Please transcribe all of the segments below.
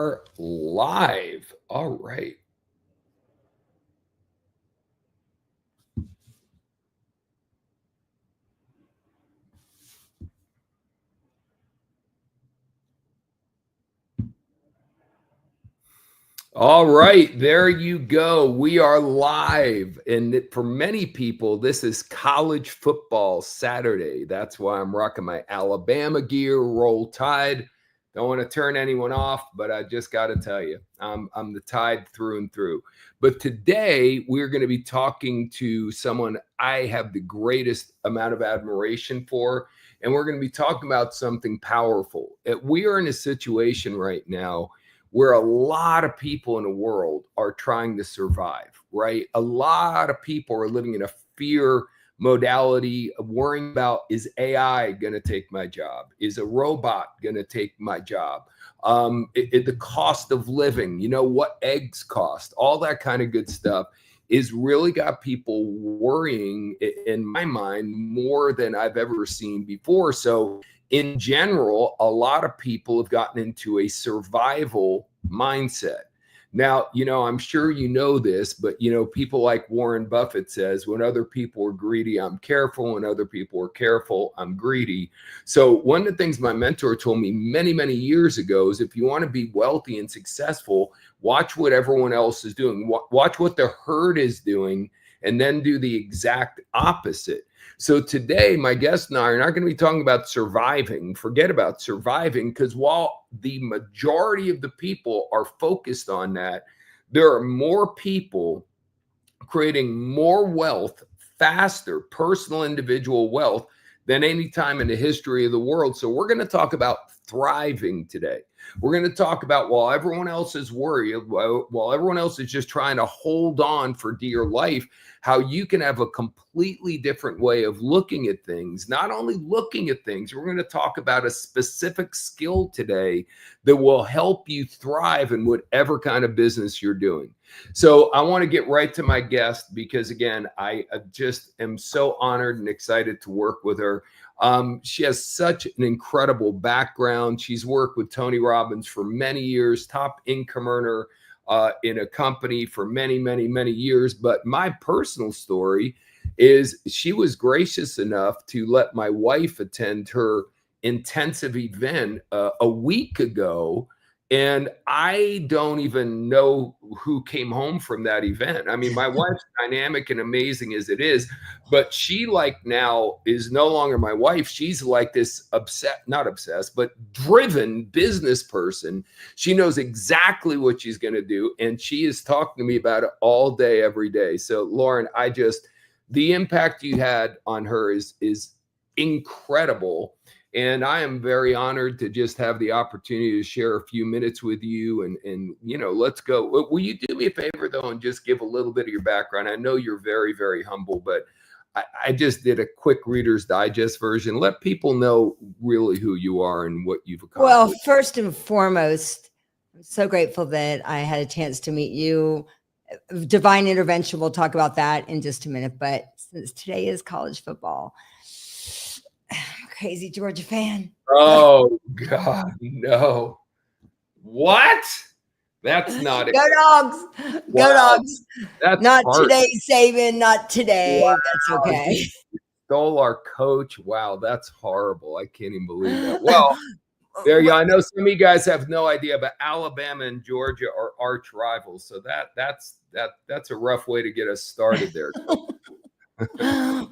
Are live. All right. All right, there you go. We are live. And for many people, this is college football Saturday. That's why I'm rocking my Alabama gear, roll tide. Don't want to turn anyone off, but I just got to tell you, I'm the tide through and through. But today we're going to be talking to someone I have the greatest amount of admiration for. And we're going to be talking about something powerful. We are in a situation right now where a lot of people in the world are trying to survive, right? A lot of people are living in a fear modality of worrying about, is AI going to take my job? Is a robot going to take my job? The cost of living, what eggs cost, all that kind of good stuff is really got people worrying, in my mind, more than I've ever seen before. So in general, a lot of people have gotten into a survival mindset. Now, I'm sure you know this, but, people like Warren Buffett says, when other people are greedy, I'm careful. When other people are careful, I'm greedy. So one of the things my mentor told me many, many years ago is if you want to be wealthy and successful, watch what everyone else is doing. Watch what the herd is doing, and then do the exact opposite. So today, my guest and I are not going to be talking about surviving. Forget about surviving, because while the majority of the people are focused on that, there are more people creating more wealth faster, personal individual wealth, than any time in the history of the world. So we're going to talk about thriving today. We're going to talk about, while everyone else is worried, while everyone else is just trying to hold on for dear life, how you can have a completely different way of looking at things. Not only looking at things, we're going to talk about a specific skill today that will help you thrive in whatever kind of business you're doing. So I want to get right to my guest, because again, I just am so honored and excited to work with her. She has such an incredible background. She's worked with Tony Robbins for many years, top income earner in a company for many, many, many years. But my personal story is she was gracious enough to let my wife attend her intensive event a week ago. And I don't even know who came home from that event. I mean, my wife's dynamic and amazing as it is, but she now is no longer my wife. She's like this not obsessed, but driven business person. She knows exactly what she's going to do. And she is talking to me about it all day, every day. So Loren, the impact you had on her is incredible. And I am very honored to just have the opportunity to share a few minutes with you. And let's go. Will you do me a favor, though, and just give a little bit of your background? I know you're very, very humble, but I just did a quick Reader's Digest version. Let people know really who you are and what you've accomplished. Well, first and foremost, I'm so grateful that I had a chance to meet you. Divine intervention, we'll talk about that in just a minute. But since today is college football, crazy Georgia fan. Oh, God, no. What? That's not it. Go Dogs. Wow. Go Dogs. That's not hard. Today, Saban. Not today. Wow. That's okay. He stole our coach. Wow, that's horrible. I can't even believe that. Well, there you go. I know some of you guys have no idea, but Alabama and Georgia are arch rivals. So that's a rough way to get us started there.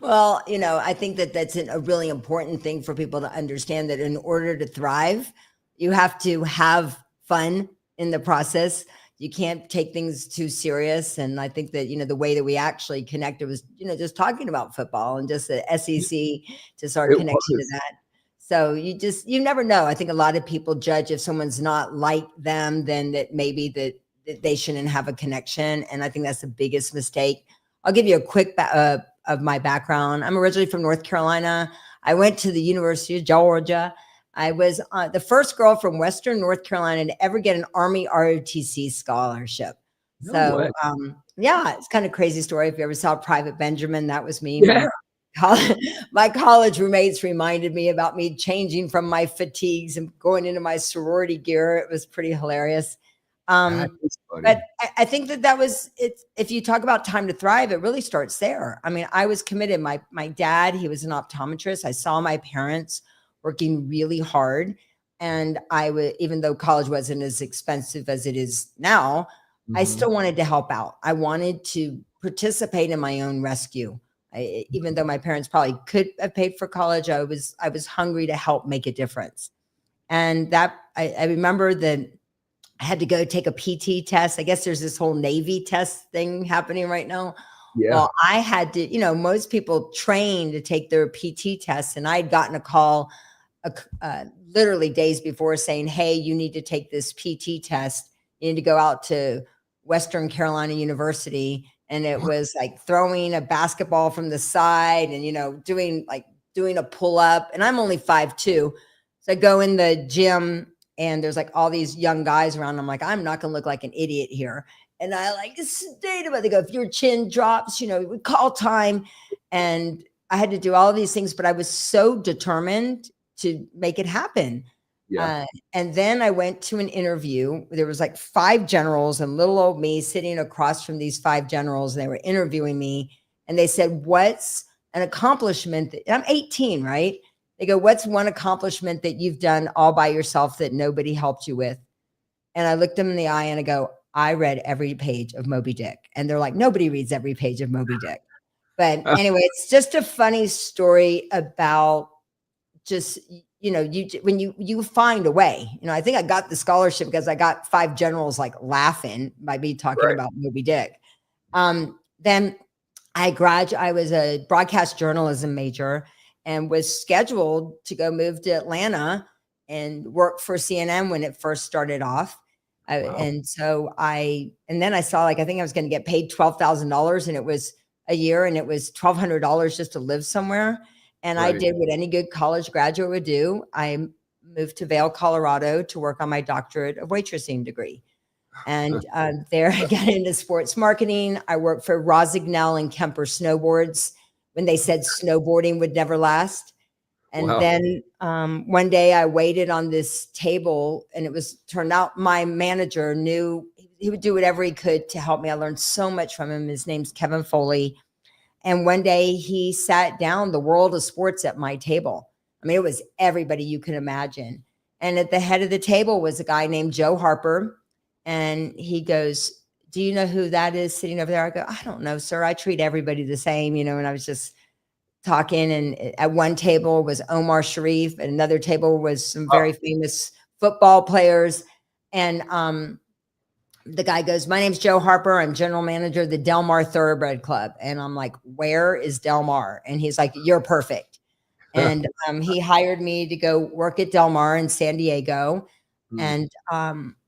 Well, I think that's a really important thing for people to understand, that in order to thrive, you have to have fun in the process. You can't take things too serious. And I think that, the way that we actually connected was, just talking about football and just the SEC, just our connection to that. So you never know. I think a lot of people judge if someone's not like them, then that maybe that they shouldn't have a connection. And I think that's the biggest mistake. I'll give you a quick of my background. I'm originally from North Carolina. I went to the University of Georgia. I was the first girl from Western North Carolina to ever get an Army ROTC scholarship. Yeah, it's kind of a crazy story. If you ever saw Private Benjamin, that was me. Yeah. my college roommates reminded me about me changing from my fatigues and going into my sorority gear. It was pretty hilarious. That is But funny. I think that was it. If you talk about time to thrive, it really starts there. I mean, I was committed. My dad, he was an optometrist. I saw my parents working really hard, and I would, even though college wasn't as expensive as it is now, I Mhm. still wanted to help out. I wanted to participate in my own rescue. Even though my parents probably could have paid for college, I was hungry to help make a difference. And that I remember that I had to go take a PT test. I guess there's this whole Navy test thing happening right now. Yeah. Well, I had to, most people train to take their PT tests, and I'd gotten a call literally days before saying, "Hey, you need to take this PT test. You need to go out to Western Carolina University." And it What? was like throwing a basketball from the side and, doing a pull up. And I'm only 5'2". So I go in the gym and there's like all these young guys around. I'm like, I'm not going to look like an idiot here. And I like stayed about, they go, if your chin drops, we call time. And I had to do all of these things, but I was so determined to make it happen. Yeah. Uh, and then I went to an interview. There was like 5 generals and little old me sitting across from these 5 generals. And they were interviewing me. And they said, what's an accomplishment? I'm 18, right? They go, what's one accomplishment that you've done all by yourself that nobody helped you with? And I looked them in the eye and I go, I read every page of Moby Dick. And they're like, nobody reads every page of Moby Dick. But anyway, it's just a funny story about just, when you find a way. I think I got the scholarship because I got 5 generals like laughing by me talking Right. about Moby Dick. Then I was a broadcast journalism major and was scheduled to go move to Atlanta and work for CNN when it first started off. Wow. And then I saw, like, I think I was going to get paid $12,000 and it was a year and it was $1,200 just to live somewhere. And I Right. did what any good college graduate would do. I moved to Vail, Colorado to work on my doctorate of waitressing degree. And there I got into sports marketing. I worked for Rosignol and Kemper Snowboards when they said snowboarding would never last. And Wow. then one day I waited on this table and turned out my manager knew he would do whatever he could to help me. I learned so much from him. His name's Kevin Foley. And one day he sat down the world of sports at my table. I mean, it was everybody you can imagine. And at the head of the table was a guy named Joe Harper. And he goes, do you know who that is sitting over there? I go, I don't know, sir. I treat everybody the same, and I was just talking. And at one table was Omar Sharif. At another table was some Oh, very famous football players. And the guy goes, my name's Joe Harper. I'm general manager of the Del Mar Thoroughbred Club. And I'm like, where is Del Mar? And he's like, you're perfect. And he hired me to go work at Del Mar in San Diego. hmm. And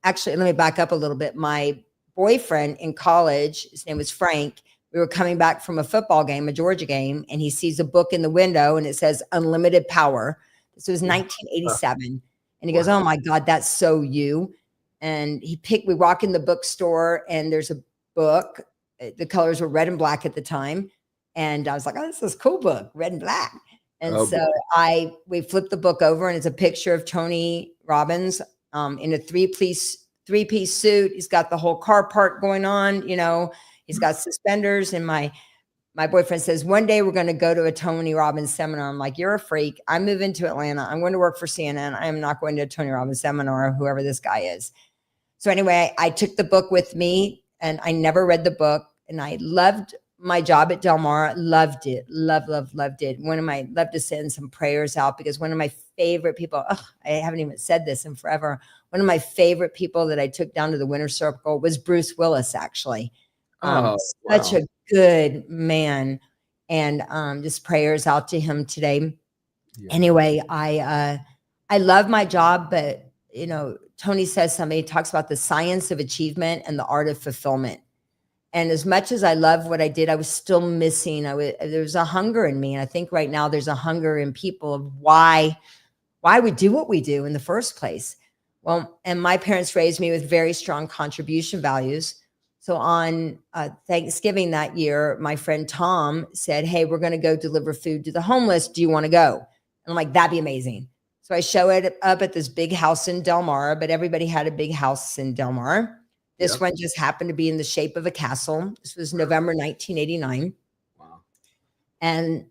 actually, let me back up a little bit. My boyfriend in college, his name was Frank. We were coming back from a football game, a Georgia game, and he sees a book in the window and it says Unlimited Power. This was 1987. And he goes, Wow. oh my God, that's so you. And we walk in the bookstore and there's a book. The colors were red and black at the time. And I was like, oh, this is a cool book, red and black. And Oh, boy. so we flipped the book over and it's a picture of Tony Robbins in a three-piece suit. He's got the whole car part going on, he's got suspenders. And my boyfriend says, one day we're going to go to a Tony Robbins seminar. I'm like, you're a freak. I'm moving to Atlanta. I'm going to work for CNN. I am not going to a Tony Robbins seminar or whoever this guy is. So anyway, I took the book with me and I never read the book. And I loved my job at Del Mar. Loved it. Loved it. Love to send some prayers out because one of my favorite people, I haven't even said this in forever. One of my favorite people that I took down to the winner's circle was Bruce Willis, actually. Oh, Such wow. a good man. And just prayers out to him today. Yeah. Anyway, I love my job, but Tony says something, he talks about the science of achievement and the art of fulfillment. And as much as I love what I did, I was still missing. There was a hunger in me. And I think right now there's a hunger in people of why we do what we do in the first place. Well, and my parents raised me with very strong contribution values. So on Thanksgiving that year, my friend Tom said, "Hey, we're going to go deliver food to the homeless. Do you want to go?" And I'm like, "That'd be amazing." So I show it up at this big house in Del Mar, but everybody had a big house in Del Mar. This Yep. one just happened to be in the shape of a castle. This was November 1989. Wow. And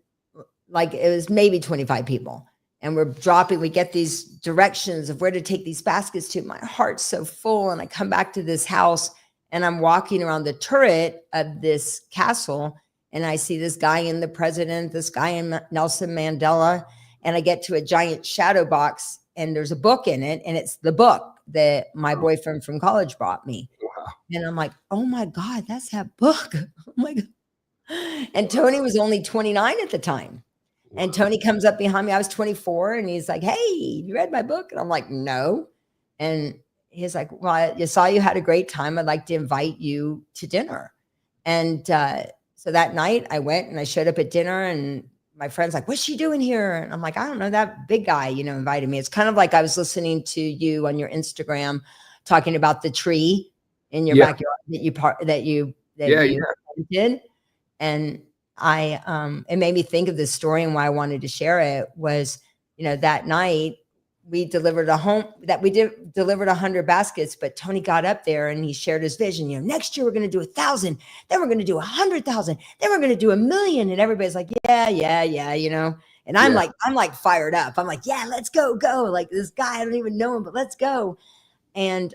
like it was maybe 25 people. And we get these directions of where to take these baskets to. My heart's so full. And I come back to this house and I'm walking around the turret of this castle. And I see this guy in the president, this guy in Nelson Mandela. And I get to a giant shadow box and there's a book in it. And it's the book that my boyfriend from college brought me. Wow. And I'm like, oh my God, that's that book. Oh my God. And Tony was only 29 at the time. Wow. And Tony comes up behind me. I was 24 and he's like, "Hey, you read my book?" And I'm like, "No." And he's like, "Well, I saw you had a great time. I'd like to invite you to dinner." And so that night I went and I showed up at dinner and my friend's like, "What's she doing here?" And I'm like, "I don't know, that big guy, invited me." It's kind of like I was listening to you on your Instagram talking about the tree in your backyard that you planted. And it made me think of this story, and why I wanted to share it was, that night we delivered 100 baskets, but Tony got up there and he shared his vision. Next year we're going to do 1,000, then we're going to do 100,000, then we're going to do 1,000,000. And everybody's like, yeah. And I'm like fired up. I'm like, yeah, let's go. Like this guy, I don't even know him, but let's go. And,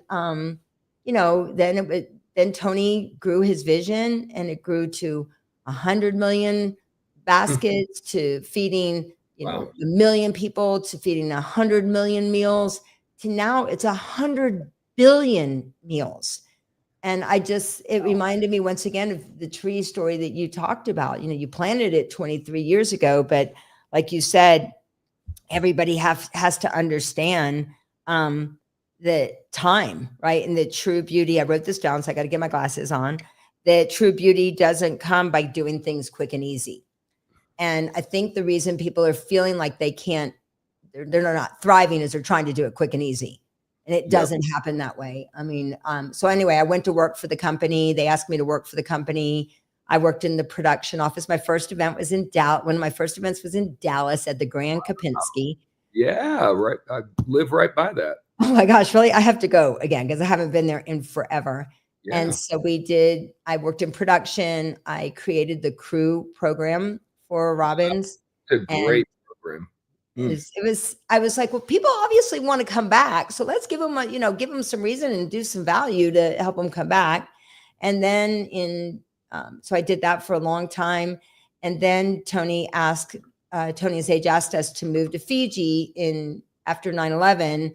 then Tony grew his vision and it grew to 100 million baskets to feeding, Wow. 1 million people, to feeding 100 million meals, to now it's 100 billion meals. And it reminded me once again of the tree story that you talked about. You planted it 23 years ago, but like you said, everybody has to understand the time, right? And the true beauty. I wrote this down, so I got to get my glasses on. The true beauty doesn't come by doing things quick and easy. And I think the reason people are feeling like they're not thriving is they're trying to do it quick and easy. And it doesn't happen that way. I mean, so anyway, I went to work for the company. They asked me to work for the company. I worked in the production office. My first event was in Dallas. One of my first events was in Dallas at the Grand Kapinski. Yeah, right. I live right by that. Oh my gosh, really? I have to go again because I haven't been there in forever. Yeah. And so I worked in production. I created the crew program for Robbins. It's a great program. I was like, well, people obviously want to come back. So let's give them give them some reason and do some value to help them come back. And then so I did that for a long time. And then Tony Sage asked us to move to Fiji after 9/11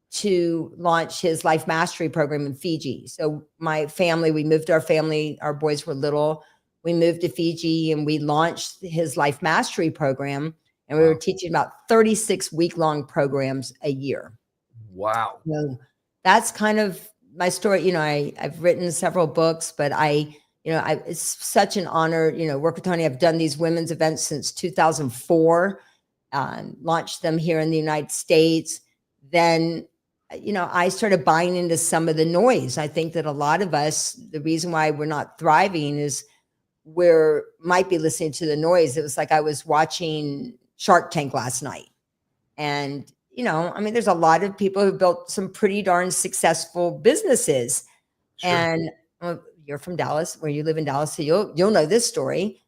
to launch his life mastery program in Fiji. So we moved our boys were little. We moved to Fiji and we launched his life mastery program. And we were teaching about 36 week-long programs a year. Wow. So that's kind of my story. I've written several books, but it's such an honor, work with Tony. I've done these women's events since 2004, launched them here in the United States. Then, I started buying into some of the noise. I think that a lot of us, the reason why we're not thriving is might be listening to the noise. It was like I was watching Shark Tank last night. And, there's a lot of people who built some pretty darn successful businesses. Sure. And you're from Dallas, where you live in Dallas, so you'll know this story.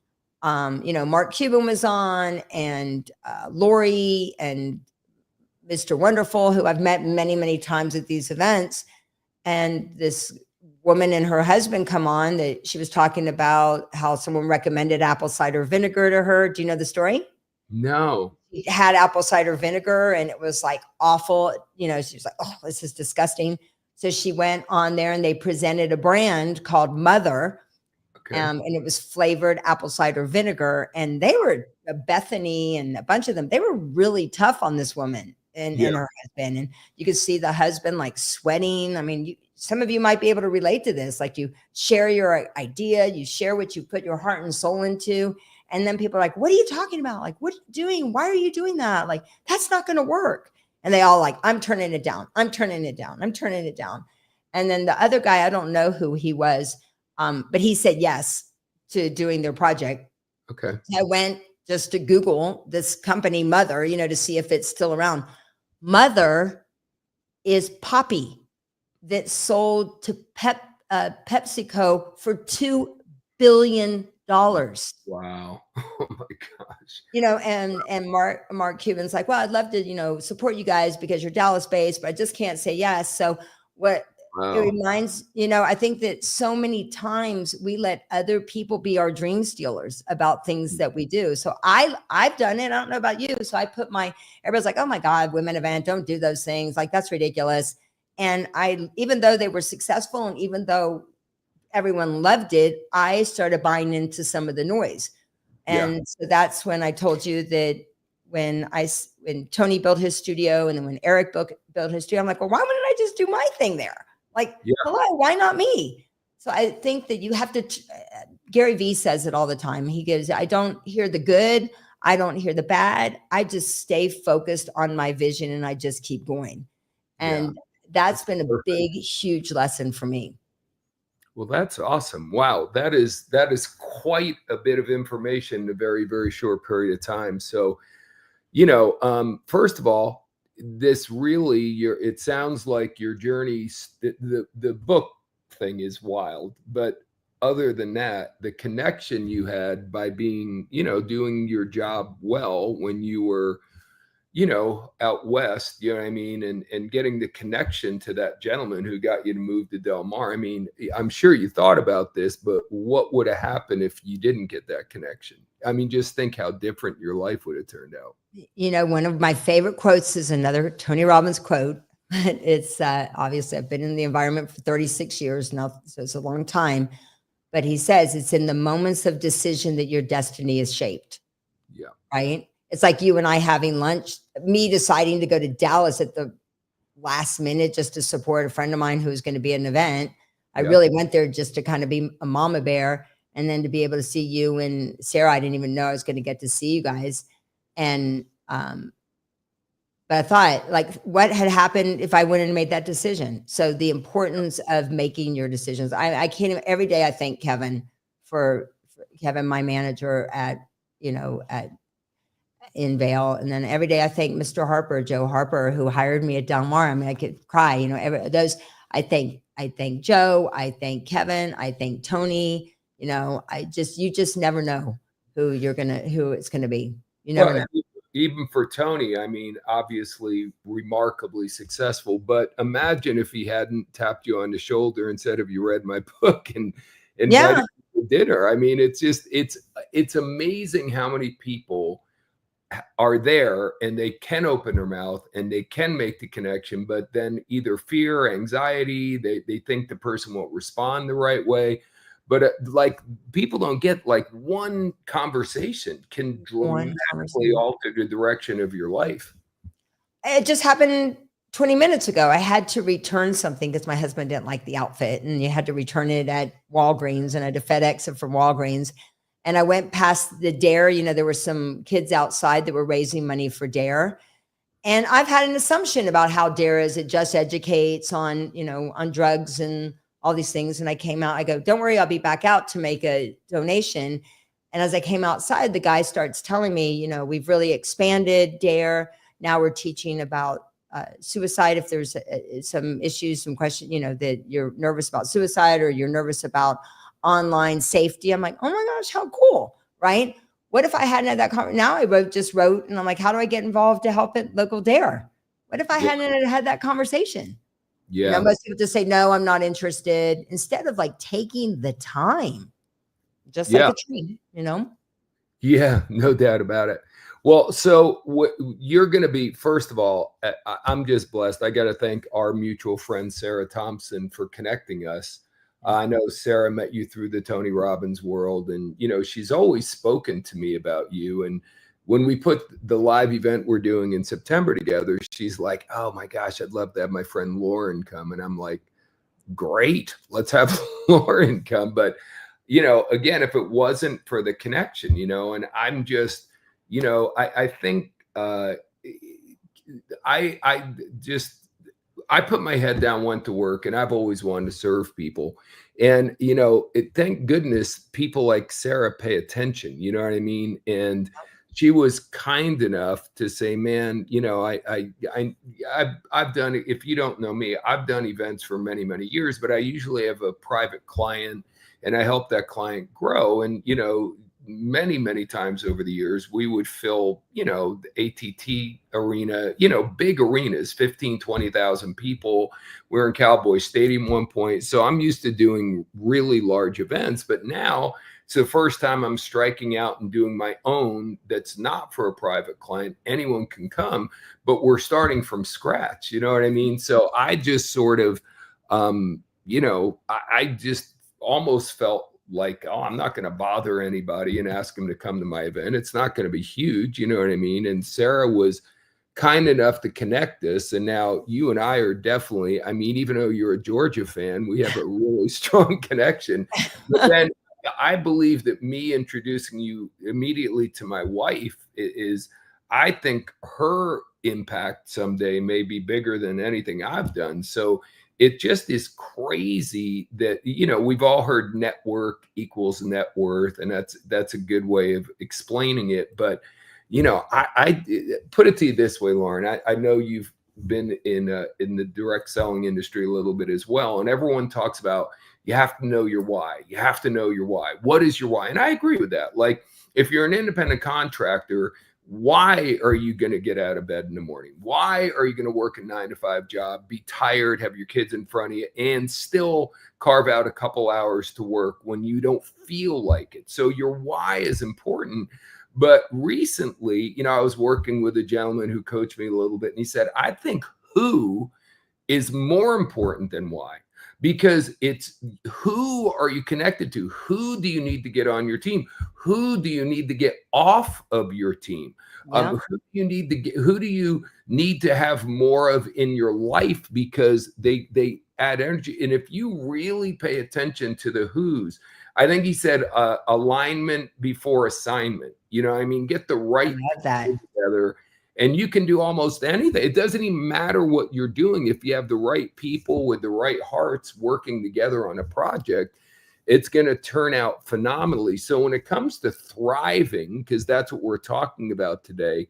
Mark Cuban was on, and Lori and Mr. Wonderful, who I've met many, many times at these events. And this woman and her husband come on that she was talking about how someone recommended apple cider vinegar to her. Do you know the story? No. She had apple cider vinegar and it was like awful. She was like, oh, this is disgusting. So she went on there and they presented a brand called Mother. Okay. And it was flavored apple cider vinegar. And they were, Bethany and a bunch of them, they were really tough on this woman and her husband. And you could see the husband like sweating. I mean, some of you might be able to relate to this. Like you share your idea, you share what you put your heart and soul into. And then people are like, what are you talking about? Like, what are you doing? Why are you doing that? Like, that's not going to work. And they all like, I'm turning it down. I'm turning it down. I'm turning it down. And then the other guy, I don't know who he was, But he said yes to doing their project. Okay. I went just to Google this company Mother, to see if it's still around. Mother is Poppy that sold to PepsiCo for $2 billion. Wow. Oh my gosh. And Mark Cuban's like, well, I'd love to, support you guys because you're Dallas based, but I just can't say yes. So what it reminds, I think that so many times we let other people be our dream stealers about things that we do. So I've done it. I don't know about you. So I put everybody's like, oh my God, women event, don't do those things. Like, that's ridiculous. And even though they were successful and even though everyone loved it, I started buying into some of the noise. And so that's when I told you that when Tony built his studio and then when Eric built his studio, I'm like, well, why wouldn't I just do my thing there? Like, hello, why not me? So I think that you have to, Gary Vee says it all the time. He gives, I don't hear the good. I don't hear the bad. I just stay focused on my vision and I just keep going. And that's been a big, huge lesson for me. Well, that's awesome. Wow. That is quite a bit of information in a very, very short period of time. So, first of all, this really, it sounds like your journey, the book thing is wild, but other than that, the connection you had by being, doing your job well when you were, out west, you know what I mean? And getting the connection to that gentleman who got you to move to Del Mar. I mean, I'm sure you thought about this, but what would have happened if you didn't get that connection? I mean, just think how different your life would have turned out. One of my favorite quotes is another Tony Robbins quote. It's obviously I've been in the environment for 36 years now, so it's a long time. But he says it's in the moments of decision that your destiny is shaped. Yeah. Right. It's like you and I having lunch, me deciding to go to Dallas at the last minute just to support a friend of mine who's going to be at an event. I really went there just to kind of be a mama bear. And then to be able to see you and Sarah, I didn't even know I was going to get to see you guys. And, but I thought, like, what had happened if I wouldn't have made that decision? So the importance of making your decisions. I can't even, every day I thank Kevin for Kevin, my manager at in Vail. And then every day I thank Mr. Harper, Joe Harper, who hired me at Del Mar. I mean, I could cry, I thank Joe, I thank Kevin, I thank Tony, you just never know who it's going to be. You never know. Even for Tony, I mean, obviously remarkably successful, but imagine if he hadn't tapped you on the shoulder and said, have you read my book and invited you to dinner? I mean, it's amazing how many people are there and they can open their mouth and they can make the connection, but then either fear, anxiety, they think the person won't respond the right way. But like, people don't get, like, one conversation can dramatically alter the direction of your life. It just happened 20 minutes ago. I had to return something because my husband didn't like the outfit and you had to return it at Walgreens, and I had to FedEx it from Walgreens. And I went past the DARE, there were some kids outside that were raising money for DARE. And I've had an assumption about how DARE is. It just educates on, on drugs and all these things. And I came out, I go, don't worry, I'll be back out to make a donation. And as I came outside, the guy starts telling me, we've really expanded DARE. Now we're teaching about suicide. If there's some issues, some question, that you're nervous about suicide or you're nervous about online safety. I'm like, oh my gosh, how cool, right? What if I hadn't had that conversation? Now I just wrote, and I'm like, how do I get involved to help at local DARE? What if I hadn't had that conversation? Yeah. Most people just say, no, I'm not interested. Instead of like taking the time, just like a tree, Yeah, no doubt about it. Well, so you're going to be, first of all, I'm just blessed. I got to thank our mutual friend, Sarah Thompson, for connecting us. I know Sarah met you through the Tony Robbins world, and, she's always spoken to me about you. And when we put the live event we're doing in September together, she's like, oh my gosh, I'd love to have my friend Loren come. And I'm like, great, let's have Loren come. But, again, if it wasn't for the connection, and I'm just, I think I I put my head down, went to work, and I've always wanted to serve people. And, thank goodness people like Sarah pay attention, you know what I mean? And she was kind enough to say, man, I've done it. If you don't know me, I've done events for many, many years, but I usually have a private client and I help that client grow. And, many, many times over the years, we would fill, the ATT arena, big arenas, 15, 20,000 people. We're in Cowboy Stadium one point. So I'm used to doing really large events, but now it's the first time I'm striking out and doing my own that's not for a private client. Anyone can come, but we're starting from scratch. You know what I mean? So I just sort of, I just almost felt like, oh, I'm not going to bother anybody and ask them to come to my event. It's not going to be huge. You know what I mean? And Sarah was kind enough to connect us. And now you and I are definitely, I mean, even though you're a Georgia fan, we have a really strong connection. But then I believe that me introducing you immediately to my wife is, I think her impact someday may be bigger than anything I've done. So it just is crazy that, we've all heard network equals net worth, and that's a good way of explaining it. But, I put it to you this way, Loren. I know you've been in the direct selling industry a little bit as well. And everyone talks about, you have to know your why. You have to know your why. What is your why? And I agree with that. Like, if you're an independent contractor, why are you going to get out of bed in the morning? Why are you going to work a 9-to-5 job, be tired, have your kids in front of you, and still carve out a couple hours to work when you don't feel like it? So your why is important. But recently, I was working with a gentleman who coached me a little bit, and he said, I think who is more important than why. Because it's who are you connected to? Who do you need to get on your team? Who do you need to get off of your team? Yeah. Who do you need to have more of in your life, because they add energy? And if you really pay attention to the who's, I think he said alignment before assignment. I mean, get the right people together. And you can do almost anything. It doesn't even matter what you're doing. If you have the right people with the right hearts working together on a project, it's going to turn out phenomenally. So when it comes to thriving, because that's what we're talking about today,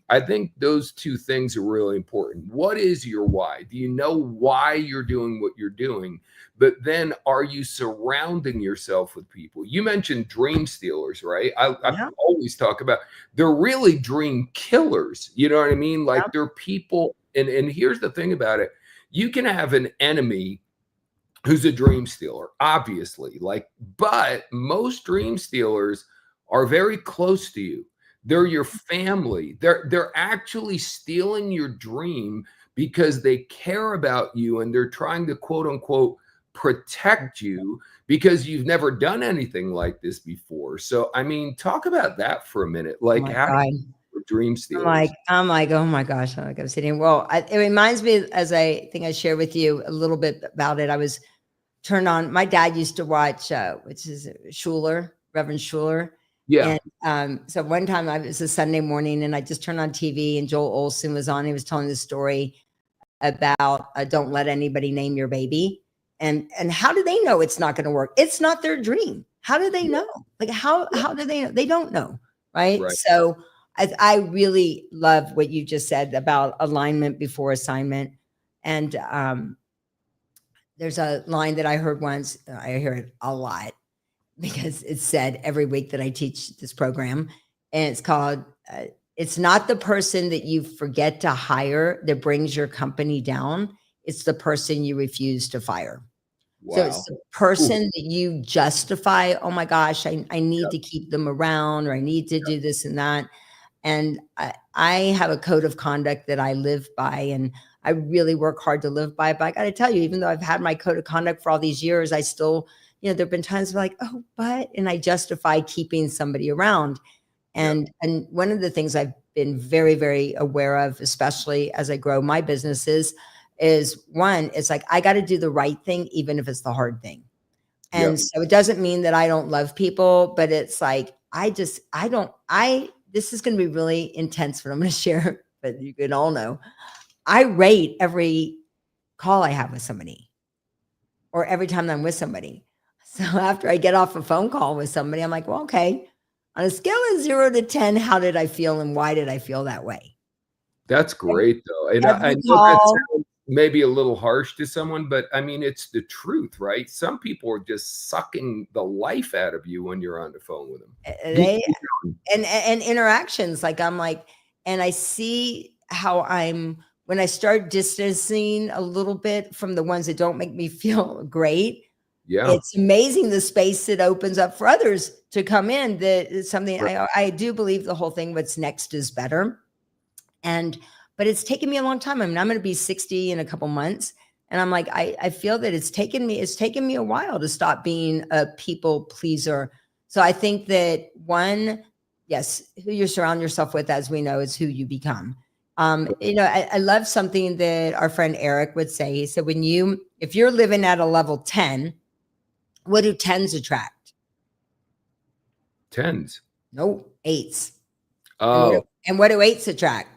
I think those two things are really important. What is your why? Do you know why you're doing what you're doing? But then are you surrounding yourself with people? You mentioned dream stealers, right? I always talk about, they're really dream killers. You know what I mean? Like, they're people. And here's the thing about it. You can have an enemy who's a dream stealer, obviously, but most dream stealers are very close to you. They're your family. They're actually stealing your dream because they care about you, and they're trying to, quote unquote, protect you because you've never done anything like this before. So, I mean, talk about that for a minute. Like, how dream stealers. I'm like, oh my gosh, I'm like, I'm sitting. Well, it reminds me, as I think I shared with you a little bit about it. I was turned on. My dad used to watch, which is Schuler, Reverend Schuler. Yeah. And so one time it was a Sunday morning, and I just turned on TV, and Joel Olson was on. He was telling the story about don't let anybody name your baby. And how do they know it's not going to work? It's not their dream. How do they know? Like, how do they know? They don't know. Right. So I really love what you just said about alignment before assignment. And there's a line that I heard once. I hear it a lot because it's said every week that I teach this program. And it's called, it's not the person that you forget to hire that brings your company down. It's the person you refuse to fire. Wow. So it's the person that you justify, oh my gosh, I need to keep them around, or I need to do this and that. And I have a code of conduct that I live by, and I really work hard to live by. But I got to tell you, even though I've had my code of conduct for all these years, I still, there've been times where like, oh, and I justify keeping somebody around. And one of the things I've been very, very aware of, especially as I grow my businesses, is one, it's like, I got to do the right thing, even if it's the hard thing. And so it doesn't mean that I don't love people, but it's like, this is going to be really intense what I'm going to share, but you can all know. I rate every call I have with somebody or every time I'm with somebody. So after I get off a phone call with somebody, I'm like, well, okay, on a scale of 0 to 10, how did I feel and why did I feel that way? That's great, though. And I Every know that call, sounds maybe a little harsh to someone, but I mean, it's the truth, right? Some people are just sucking the life out of you when you're on the phone with them. Deep they down. and interactions, like I'm like, and I see how when I start distancing a little bit from the ones that don't make me feel great, Yeah. it's amazing the space it opens up for others to come in. That is something Right. I do believe the whole thing, what's next is better. And but it's taken me a long time. I mean, I'm going to be 60 in a couple months. And I'm like, I feel that it's taken me a while to stop being a people pleaser. So I think that one, yes, who you surround yourself with, as we know, is who you become. I love something that our friend Eric would say. He said, if you're living at a level 10, what do 10s attract? Tens. No, 8s. Oh, And what do 8s attract?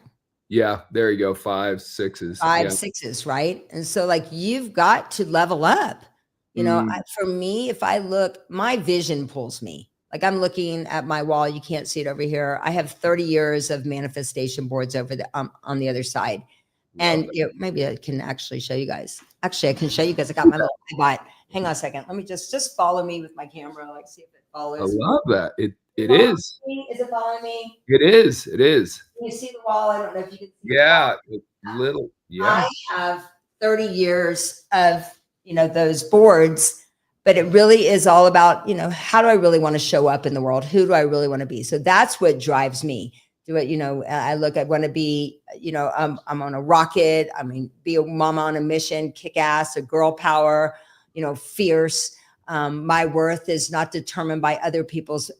yeah. There you go. 5s, 6s. Five, Yeah. 6s, right? And so like you've got to level up. Mm, For me, if I look, my vision pulls me. Like I'm looking at my wall. You can't see it over here. I have 30 years of manifestation boards over on the other side. love And that. maybe I can actually show you guys. Actually, I can show you guys. I got my little iBot. Hang on a second. Let me just follow me with my camera. Like see if it I follows. love that. It Following is. me? Is it following me? It is. It is. Can you see the wall? I don't know if you can see the wall. Yeah. Little. Yeah. I have 30 years of, those boards, but it really is all about, how do I really want to show up in the world? Who do I really want to be? So that's what drives me. Do it, I want to be, I'm on a rocket. I mean, be a mama on a mission, kick ass, a girl power, fierce. My worth is not determined by other people's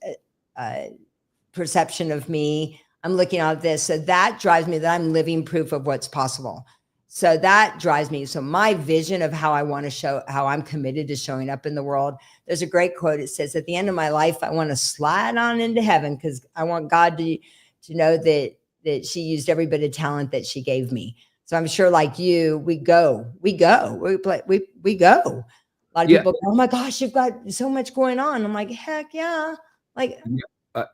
perception of me. I'm looking at this. So that drives me, that I'm living proof of what's possible. So that drives me. So my vision of how I want to show, how I'm committed to showing up in the world. There's a great quote. It says, at the end of my life, I want to slide on into heaven because I want God to know that she used every bit of talent that she gave me. So I'm sure like you, we go. A lot of people go, oh my gosh, you've got so much going on. I'm like, heck yeah. Like,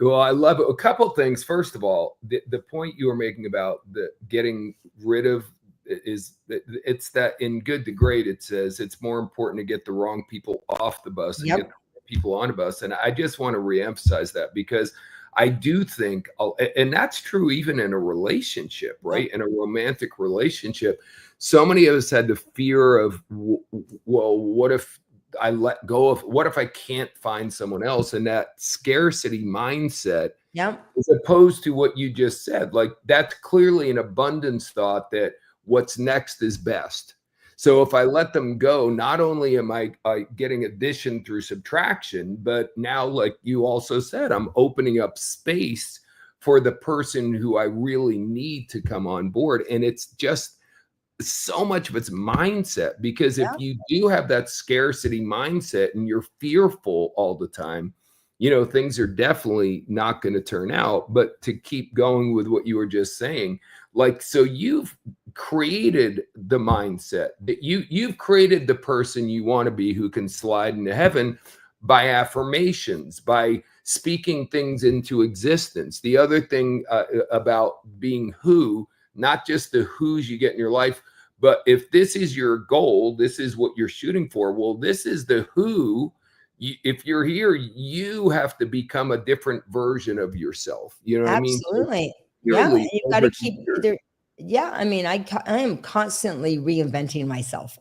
well, I love it. A couple things. First of all, the point you were making about the getting rid of it's that in Good to Great, it says it's more important to get the wrong people off the bus and get the right people on the bus. And I just want to reemphasize that because I do think, and that's true even in a relationship, right? In a romantic relationship, so many of us had the fear of, well, what if I let go of, what if I can't find someone else? And that scarcity mindset, as opposed to what you just said, like that's clearly an abundance thought that what's next is best. So if I let them go, not only am I getting addition through subtraction, but now, like you also said, I'm opening up space for the person who I really need to come on board. And it's just so much of it's mindset, because if you do have that scarcity mindset and you're fearful all the time, things are definitely not going to turn out. But to keep going with what you were just saying, like, so you've created the mindset that you've created the person you want to be, who can slide into heaven by affirmations, by speaking things into existence. The other thing about being who, not just the who's you get in your life, but if this is your goal, this is what you're shooting for. Well, this is the who. If you're here, you have to become a different version of yourself. You know what I mean? Absolutely. Yeah. You've got to keep either. Yeah. I mean, I am constantly reinventing myself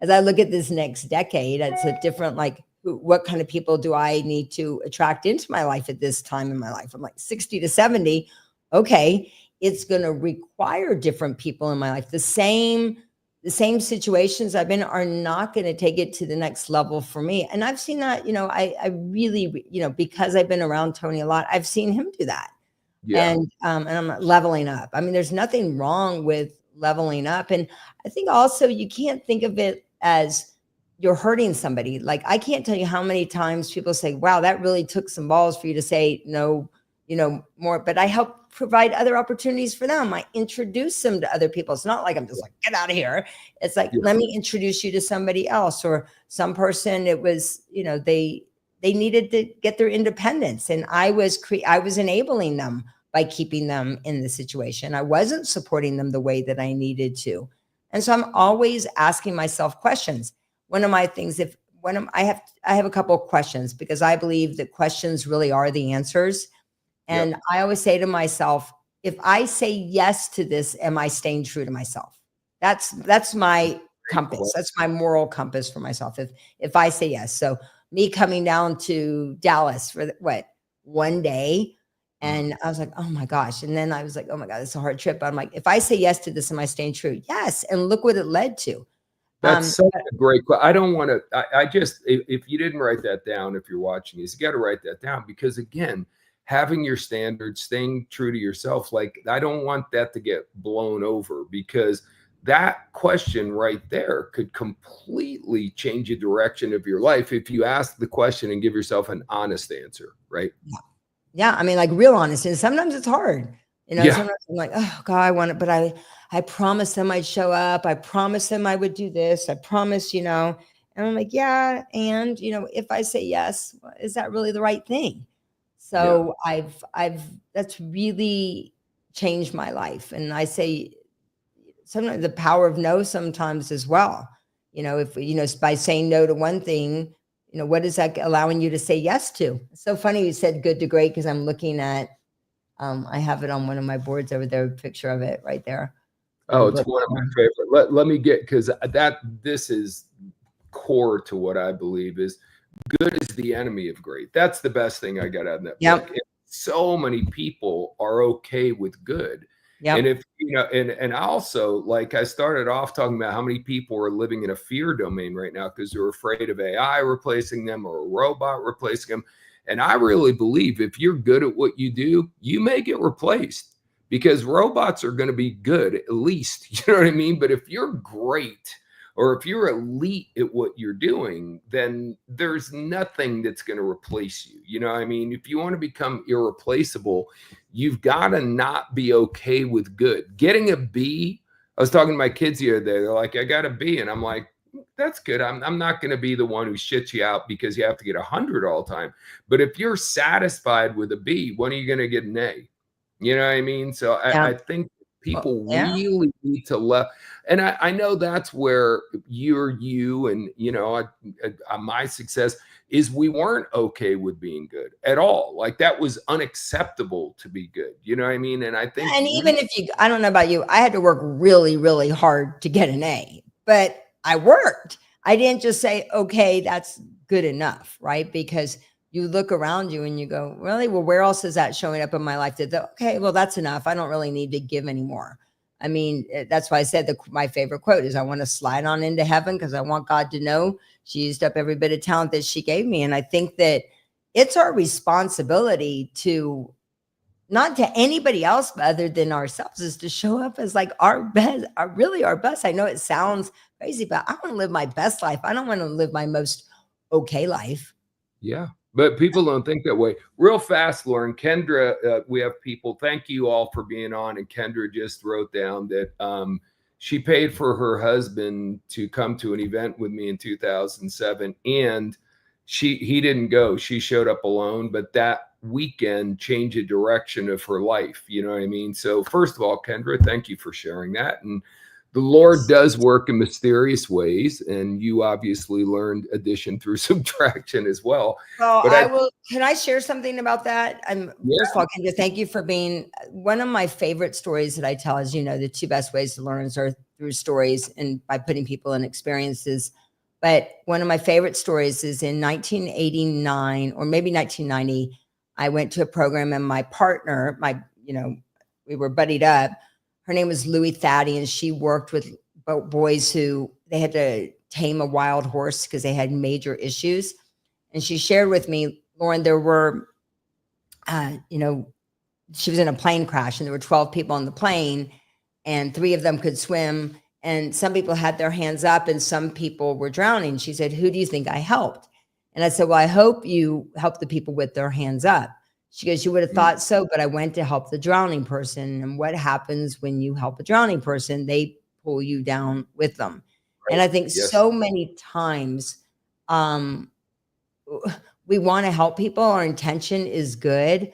as I look at this next decade. It's a different, like, what kind of people do I need to attract into my life at this time in my life? I'm like 60 to 70. Okay. It's going to require different people in my life. The same situations I've been are not going to take it to the next level for me. And I've seen that, I really, because I've been around Tony a lot, I've seen him do that. And I'm leveling up. I mean, there's nothing wrong with leveling up. And I think also you can't think of it as you're hurting somebody. Like, I can't tell you how many times people say, wow, that really took some balls for you to say no, more, but I help provide other opportunities for them. I introduce them to other people. It's not like I'm just like, get out of here. It's like, let me introduce you to somebody else, or some person. It was, they needed to get their independence, and I was enabling them by keeping them in the situation. I wasn't supporting them the way that I needed to. And so I'm always asking myself questions. One of my things, I have a couple of questions, because I believe that questions really are the answers. And I always say to myself, if I say yes to this, am I staying true to myself? That's my compass. That's my moral compass for myself. If I say yes. So me coming down to Dallas for one day, and I was like, oh my gosh. And then I was like, oh my God, it's a hard trip. But I'm like, if I say yes to this, am I staying true? Yes. And look what it led to. That's such a great question. I don't want to, I just, if you didn't write that down, if you're watching this, you got to write that down, because again, having your standards, staying true to yourself, like, I don't want that to get blown over, because that question right there could completely change the direction of your life if you ask the question and give yourself an honest answer, right? Yeah. I mean, like, real honesty. And sometimes it's hard. Sometimes I'm like, oh God, I want it, but I promised them I'd show up. I promised them I would do this. I promised, and I'm like, yeah. And, if I say yes, is that really the right thing? So that's really changed my life. And I say sometimes the power of no sometimes as well. If, by saying no to one thing, what is that allowing you to say yes to? It's so funny you said good to great, because I'm looking at, I have it on one of my boards over there, a picture of it right there. Oh, it's one of my favorite. Let me get, because this is core to what I believe is good is the enemy of great. That's the best thing I got out of that book. So many people are okay with good. And if, and also, like, I started off talking about how many people are living in a fear domain right now because they're afraid of AI replacing them or a robot replacing them. And I really believe if you're good at what you do, you may get replaced, because robots are going to be good, at least, you know what I mean? But if you're great, or if you're elite at what you're doing, then there's nothing that's going to replace you. You know what I mean? If you want to become irreplaceable, you've got to not be okay with good. Getting a B, I was talking to my kids the other day. They're like, I got a B. And I'm like, that's good. I'm not going to be the one who shits you out because you have to get 100 all the time. But if you're satisfied with a B, when are you going to get an A? You know what I mean? So I think people really need to love. And I know that's where you and, my success is we weren't okay with being good at all. Like, that was unacceptable to be good. You know what I mean? And I think, and even if I don't know about you, I had to work really, really hard to get an A, but I worked. I didn't just say, okay, that's good enough, right? Because you look around you and you go, really? Well, where else is that showing up in my life? Okay, well, that's enough. I don't really need to give anymore. I mean, that's why I said my favorite quote is, I want to slide on into heaven because I want God to know she used up every bit of talent that she gave me. And I think that it's our responsibility to, not to anybody else other than ourselves, is to show up as like our best, our best. I know it sounds crazy, but I want to live my best life. I don't want to live my most okay life. Yeah. But people don't think that way. Real fast, Loren, Kendra, we have people. Thank you all for being on. And Kendra just wrote down that she paid for her husband to come to an event with me in 2007. And he didn't go. She showed up alone. But that weekend changed the direction of her life. You know what I mean? So first of all, Kendra, thank you for sharing that. And the Lord does work in mysterious ways, and you obviously learned addition through subtraction as well. Well, but can I share something about that? First of all, Kendra, thank you for being one of my favorite stories that I tell. As you know, the two best ways to learn are through stories and by putting people in experiences. But one of my favorite stories is in 1989 or maybe 1990. I went to a program, and my partner, we were buddied up. Her name was Louie Thaddy, and she worked with boys who they had to tame a wild horse because they had major issues. And she shared with me, Loren, there were, she was in a plane crash, and there were 12 people on the plane, and 3 of them could swim. And some people had their hands up, and some people were drowning. She said, who do you think I helped? And I said, well, I hope you help the people with their hands up. She goes, you would have thought so, but I went to help the drowning person. And what happens when you help a drowning person? They pull you down with them. And Right. I think Yes. so many times we want to help people. Our intention is good,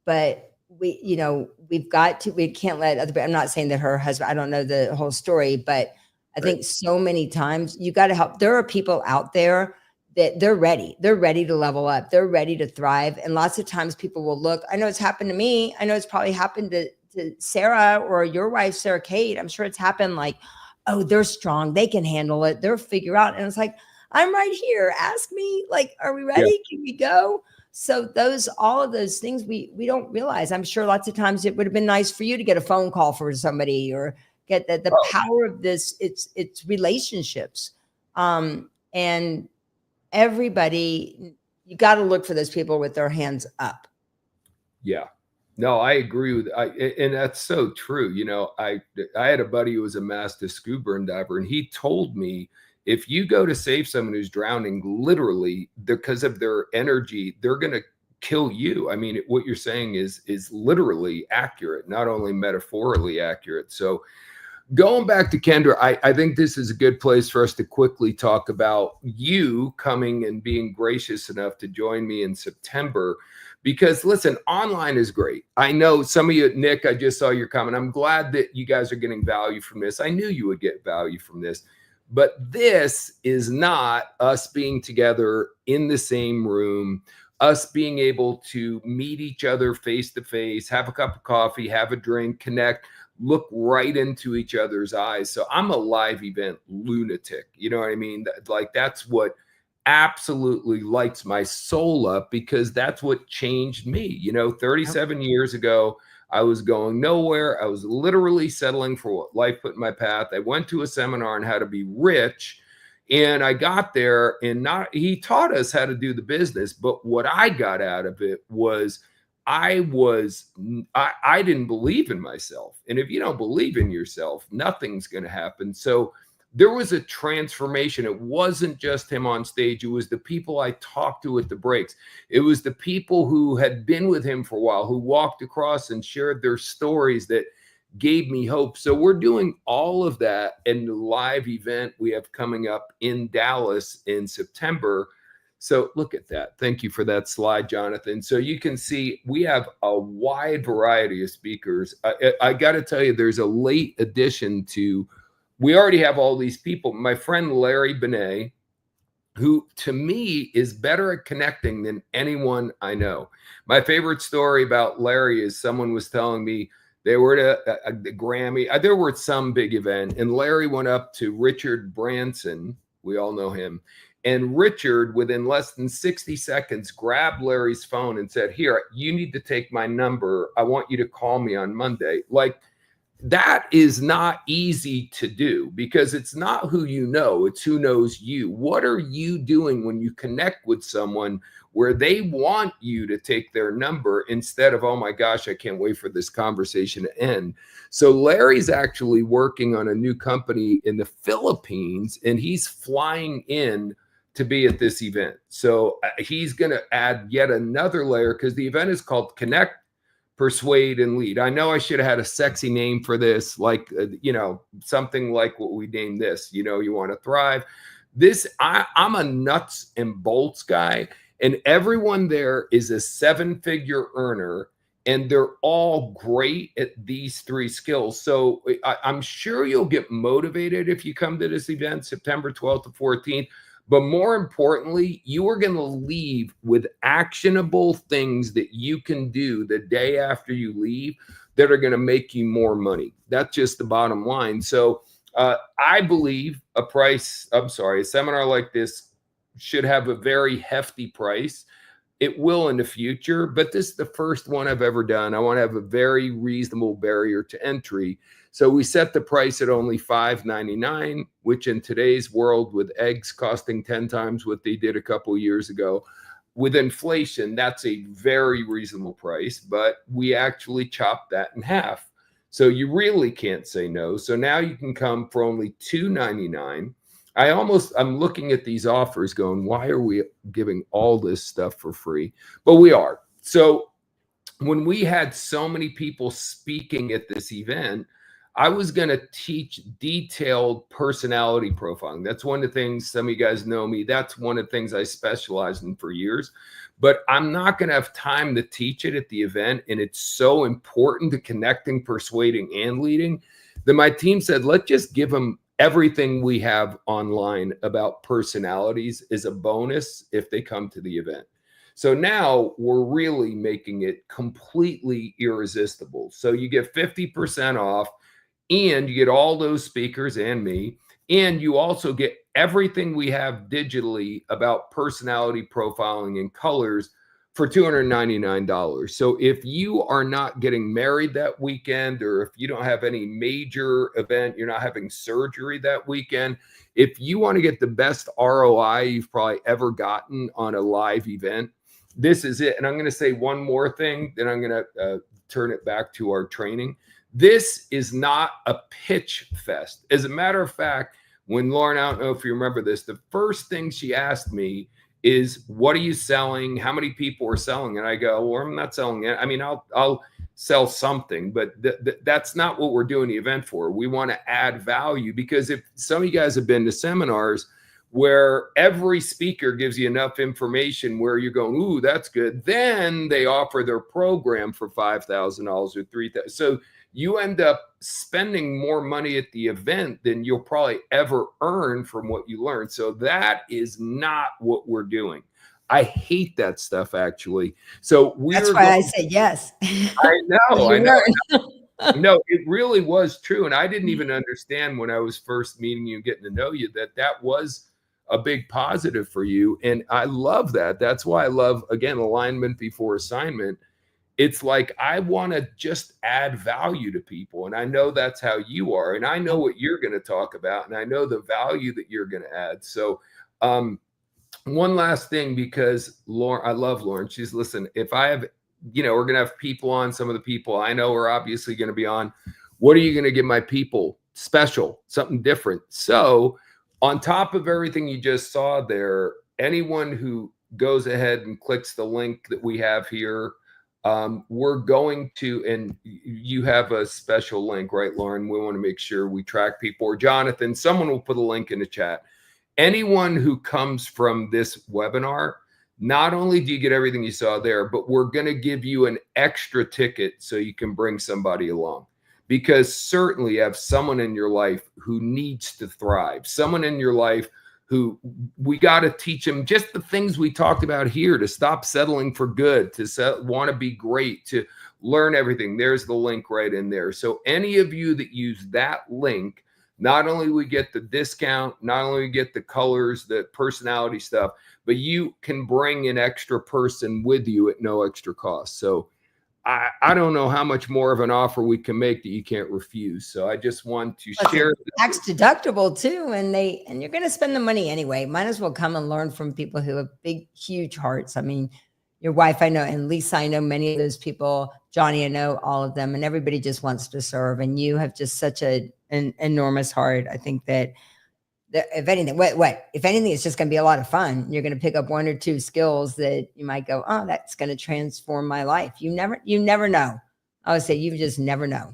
but we've got to, we can't let other, I'm not saying that her husband, I don't know the whole story, but I think so many times you got to help. There are people out there that they're ready to level up. They're ready to thrive. And lots of times people will look, I know it's happened to me. I know it's probably happened to Sarah or your wife, Sarah Kate. I'm sure it's happened like, oh, they're strong. They can handle it. They'll figure out. And it's like, I'm right here. Ask me, like, are we ready? Yeah. Can we go? So all of those things we don't realize. I'm sure lots of times it would have been nice for you to get a phone call for somebody or get the power of this. It's relationships. And everybody, you got to look for those people with their hands up. Yeah. No, I agree with and that's so true. I had a buddy who was a master scuba diver, and he told me if you go to save someone who's drowning, literally because of their energy, they're going to kill you. I mean, what you're saying is literally accurate, not only metaphorically accurate. So going back to Kendra, I think this is a good place for us to quickly talk about you coming and being gracious enough to join me in September. Because listen, online is great. I know some of you, Nick, I just saw your comment. I'm glad that you guys are getting value from this. I knew you would get value from this. But this is not us being together in the same room, us being able to meet each other face to face, have a cup of coffee, have a drink, connect, look right into each other's eyes. So I'm a live event lunatic. You know what I mean? Like that's what absolutely lights my soul up, because that's what changed me. 37 years ago, I was going nowhere. I was literally settling for what life put in my path. I went to a seminar on how to be rich, and I got there, and he taught us how to do the business. But what I got out of it was I didn't believe in myself. And if you don't believe in yourself, nothing's going to happen. So there was a transformation. It wasn't just him on stage. It was the people I talked to at the breaks. It was the people who had been with him for a while, who walked across and shared their stories that gave me hope. So we're doing all of that in the live event we have coming up in Dallas in September. So look at that. Thank you for that slide, Jonathan. So you can see we have a wide variety of speakers. I got to tell you, there's a late addition to, we already have all these people. My friend Larry Benet, who to me is better at connecting than anyone I know. My favorite story about Larry is someone was telling me they were at the Grammy. There were some big event, and Larry went up to Richard Branson. We all know him. And Richard, within less than 60 seconds, grabbed Larry's phone and said, "Here, you need to take my number. I want you to call me on Monday." Like, that is not easy to do, because it's not who you know, it's who knows you. What are you doing when you connect with someone where they want you to take their number instead of, oh my gosh, I can't wait for this conversation to end? So Larry's actually working on a new company in the Philippines, and he's flying in to be at this event. So he's going to add yet another layer, because the event is called Connect, Persuade, and Lead. I know I should have had a sexy name for this, like, something like what we named this, you want to thrive. I'm a nuts and bolts guy, and everyone there is a 7-figure earner, and they're all great at these 3 skills. So I'm sure you'll get motivated if you come to this event, September 12th to 14th. But more importantly, you are going to leave with actionable things that you can do the day after you leave that are going to make you more money. That's just the bottom line. So I believe a seminar like this should have a very hefty price. It will in the future, but this is the first one I've ever done. I want to have a very reasonable barrier to entry. So we set the price at only $5.99, which in today's world, with eggs costing 10 times what they did a couple of years ago, with inflation, that's a very reasonable price, but we actually chopped that in half. So you really can't say no. So now you can come for only $2.99. I'm looking at these offers going, why are we giving all this stuff for free? But we are. So when we had so many people speaking at this event, I was going to teach detailed personality profiling. That's one of the things, some of you guys know me, that's one of the things I specialized in for years. But I'm not going to have time to teach it at the event. And it's so important to connecting, persuading, and leading that my team said, let's just give them everything we have online about personalities as a bonus if they come to the event. So now we're really making it completely irresistible. So you get 50% off, and you get all those speakers and me, and you also get everything we have digitally about personality profiling and colors for $299. So if you are not getting married that weekend, or if you don't have any major event, you're not having surgery that weekend, if you want to get the best ROI you've probably ever gotten on a live event, this is it. And I'm going to say one more thing, then I'm going to turn it back to our training. This is not a pitch fest. As a matter of fact, when Loren, I don't know if you remember this, the first thing she asked me is, what are you selling? How many people are selling? And I go, well, I'm not selling it. I mean, I'll sell something, but that's not what we're doing the event for. We want to add value, because if some of you guys have been to seminars where every speaker gives you enough information where you're going, ooh, that's good, then they offer their program for $5,000 or $3,000. So you end up spending more money at the event than you'll probably ever earn from what you learn. So that is not what we're doing. I hate that stuff, actually. So that's why I said yes. I know. I know. No, it really was true. And I didn't even understand when I was first meeting you and getting to know you that was a big positive for you. And I love that. That's why I love, again, alignment before assignment. It's like, I want to just add value to people. And I know that's how you are. And I know what you're going to talk about. And I know the value that you're going to add. So one last thing, because Loren, I love Loren. She's, listen, if I have, we're going to have people on, some of the people I know are obviously going to be on. What are you going to give my people special, something different? So on top of everything you just saw there, anyone who goes ahead and clicks the link that we have here, we're going to, and you have a special link, right, Loren? We want to make sure we track people, or Jonathan, someone will put a link in the chat. Anyone who comes from this webinar, not only do you get everything you saw there, but we're going to give you an extra ticket so you can bring somebody along. Because certainly you have someone in your life who needs to thrive, someone in your life who we got to teach them just the things we talked about here, to stop settling for good, to want to be great, to learn everything. There's the link right in there. So any of you that use that link, not only we get the discount, not only we get the colors, the personality stuff, but you can bring an extra person with you at no extra cost. So I don't know how much more of an offer we can make that you can't refuse. So I just want to share. Tax deductible too, and you're going to spend the money anyway. Might as well come and learn from people who have big, huge hearts. I mean, your wife, I know, and Lisa, I know many of those people. Johnny, I know all of them, and everybody just wants to serve. And you have just such an enormous heart. I think that if anything, if anything, it's just going to be a lot of fun. You're going to pick up one or two skills that you might go, oh, that's going to transform my life. You never know. I would say you just never know.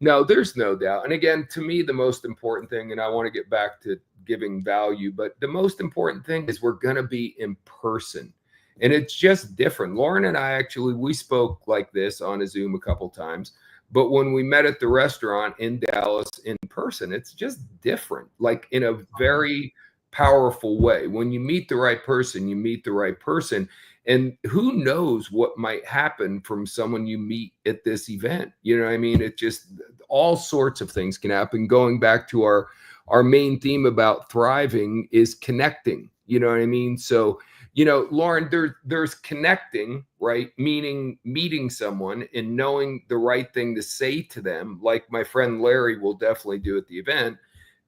No, there's no doubt. And again, to me, the most important thing, and I want to get back to giving value, but the most important thing is we're going to be in person. And it's just different. Loren and I we spoke like this on a Zoom a couple times. But when we met at the restaurant in Dallas in person, it's just different, like in a very powerful way. When you meet the right person, you meet the right person. And who knows what might happen from someone you meet at this event? You know what I mean? It just, all sorts of things can happen. Going back to our main theme about thriving is connecting. You know what I mean? So, Loren, there's connecting, right? Meaning meeting someone and knowing the right thing to say to them, like my friend Larry will definitely do at the event.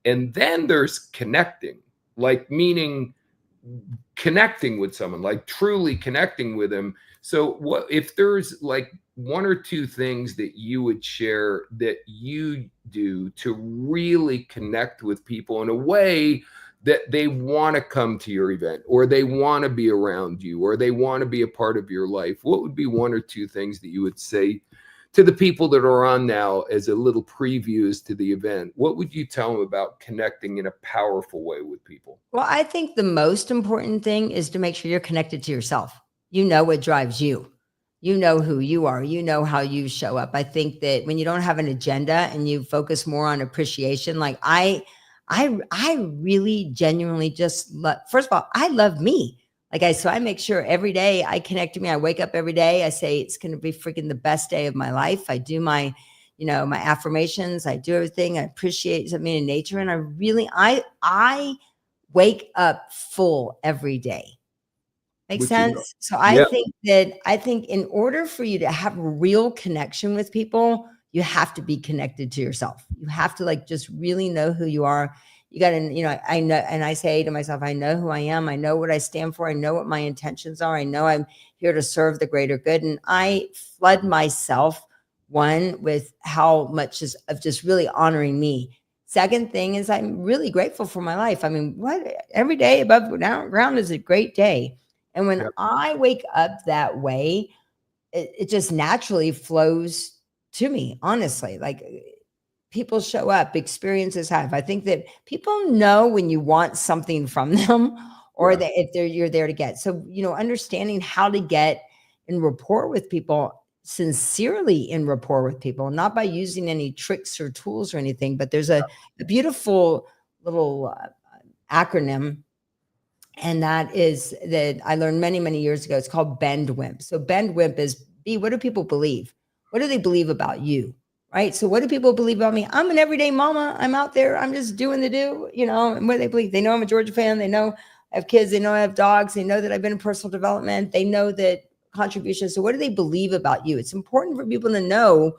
And then there's connecting, like meaning connecting with someone, like truly connecting with them. So what if there's like one or two things that you would share that you do to really connect with people in a way that they want to come to your event, or they want to be around you, or they want to be a part of your life, what would be one or two things that you would say to the people that are on now as a little previews to the event? What would you tell them about connecting in a powerful way with people? Well, I think the most important thing is to make sure you're connected to yourself. You know what drives you. You know who you are. You know how you show up. I think that when you don't have an agenda and you focus more on appreciation, like I really genuinely just love, first of all, I love me. So I make sure every day I connect to me. I wake up every day. I say it's going to be freaking the best day of my life. I do my, my affirmations. I do everything. I appreciate something in nature. And I wake up full every day. Makes Which is, sense? So yeah, I think in order for you to have a real connection with people, you have to be connected to yourself. You have to just really know who you are. You got to, I know, and I say to myself, I know who I am. I know what I stand for. I know what my intentions are. I know I'm here to serve the greater good. And I flood myself, one, with how much of just really honoring me. Second thing is I'm really grateful for my life. I mean, every day above ground is a great day. And when yeah, I wake up that way, it just naturally flows to me, honestly. People show up, experiences have. I think that people know when you want something from them or yeah. that if you're there to get. So, understanding how to get in rapport with people, sincerely in rapport with people, not by using any tricks or tools or anything, but there's a beautiful little acronym, and that is that I learned many, many years ago. It's called Bend WIMP. So Bend WIMP is B, what do people believe? What do they believe about you? Right. So what do people believe about me? I'm an everyday mama. I'm out there. I'm just doing the do, and what do they believe? They know I'm a Georgia fan. They know I have kids. They know I have dogs. They know that I've been in personal development. They know that contributions. So what do they believe about you? It's important for people to know,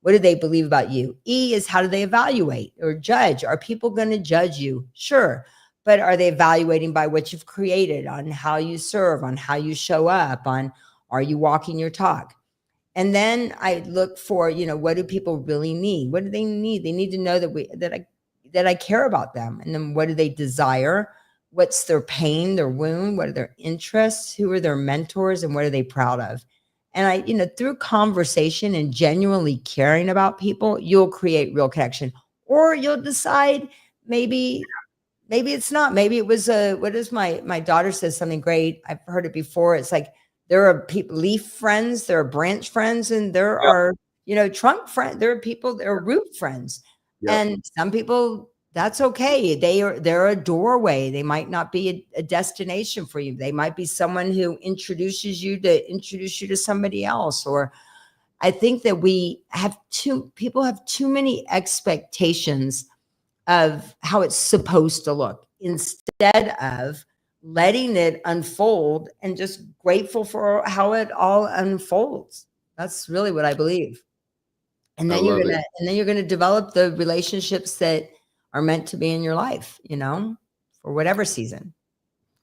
what do they believe about you? E is, how do they evaluate or judge? Are people going to judge you? Sure. But are they evaluating by what you've created, on how you serve, on how you show up, on are you walking your talk? And then I look for, what do people really need? What do they need? They need to know that I care about them. And then what do they desire? What's their pain, their wound? What are their interests? Who are their mentors? And what are they proud of? And through conversation and genuinely caring about people, you'll create real connection. Or you'll decide maybe it's not. Maybe it was what is my daughter says something great. I've heard it before. It's like there are people, leaf friends, there are branch friends, and there Yeah, are, trunk friends. There are people, there are root friends. yeah. And some people, that's okay. They're a doorway. They might not be a destination for you. They might be someone who introduces you to somebody else. Or I think that people have too many expectations of how it's supposed to look, instead of letting it unfold and just grateful for how it all unfolds. That's really what I believe. And I then love it. you're gonna develop the relationships that are meant to be in your life, for whatever season.